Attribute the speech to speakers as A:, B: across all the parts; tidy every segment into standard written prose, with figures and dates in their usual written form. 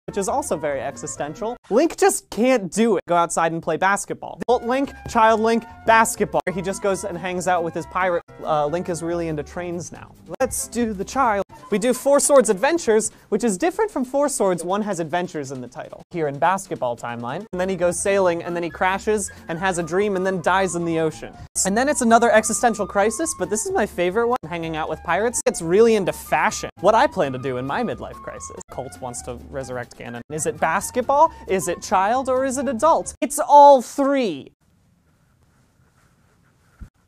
A: which is also very existential. Link just can't do it. Go outside and play basketball. Adult Link, child Link, basketball. He just goes and hangs out with his pirate. Link is really into trains now. Let's do the child. We do Four Swords Adventures, which is different from Four Swords. One has adventures in the title. Here in basketball timeline. And then he goes sailing, and then he crashes and has a dream and then dies in the ocean. And then it's another existential crisis, but this is my favorite one. Hanging out with pirates. It's really into fashion. What I plan to do in my midlife crisis. Colt wants to resurrect Ganon. Is it basketball? Is it child? Or is it adult? It's all three.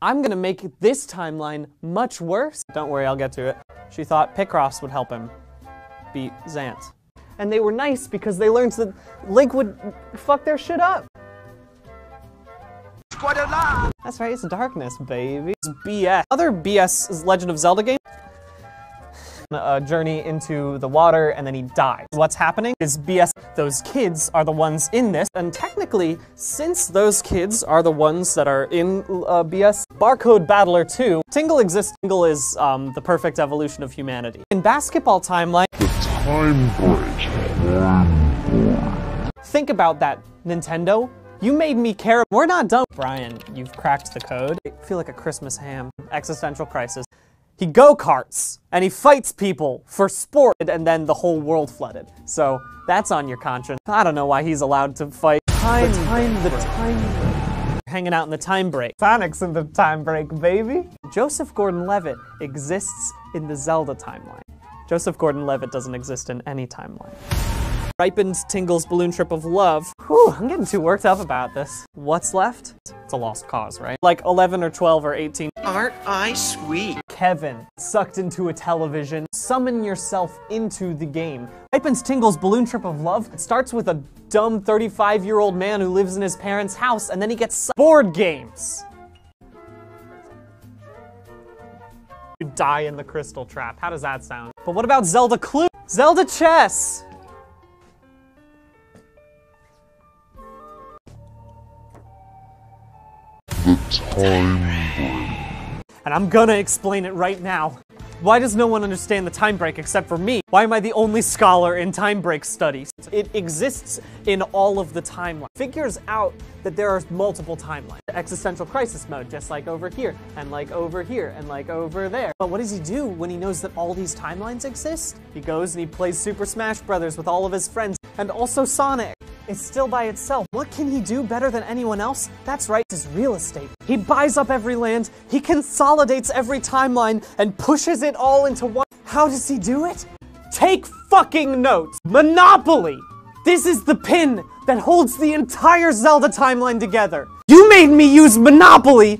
A: I'm gonna make this timeline much worse. Don't worry, I'll get to it. She thought Picross would help him beat Zant. And they were nice because they learned that Link would fuck their shit up. That's right, it's darkness, baby. It's BS. Other BS is Legend of Zelda game. A journey into the water, and then he dies. What's happening is BS. Those kids are the ones in this, and technically, since those kids are the ones that are in BS, Barcode Battler 2, Tingle exists. Tingle is the perfect evolution of humanity. In basketball timeline, the time break. Think about that, Nintendo. You made me care. We're not done. Brian, you've cracked the code. I feel like a Christmas ham. Existential crisis. He go-karts, and he fights people for sport, and then the whole world flooded. So, that's on your conscience. I don't know why he's allowed to fight. The time. Hanging out in the time break. Sonic's in the time break, baby. Joseph Gordon-Levitt exists in the Zelda timeline. Joseph Gordon-Levitt doesn't exist in any timeline. Ripened Tingle's balloon trip of love. Whew, I'm getting too worked up about this. What's left? It's a lost cause, right? Like 11 or 12 or 18.
B: Aren't I sweet?
A: Kevin, sucked into a television. Summon yourself into the game. Ripened Tingle's balloon trip of love. It starts with a dumb 35-year-old man who lives in his parents' house, and then he gets board games. You die in the crystal trap. How does that sound? But what about Zelda Clue? Zelda Chess! And I'm gonna explain it right now. Why does no one understand the time break except for me? Why am I the only scholar in time break studies? It exists in all of the timelines. Figures out that there are multiple timelines. Existential crisis mode, just like over here, and like over here, and like over there. But what does he do when he knows that all these timelines exist? He goes and he plays Super Smash Bros. With all of his friends, and also Sonic. It's still by itself. What can he do better than anyone else? That's right, his real estate. He buys up every land, he consolidates every timeline, and pushes it all into one. How does he do it? Take fucking notes. Monopoly! This is the pin that holds the entire Zelda timeline together. You made me use Monopoly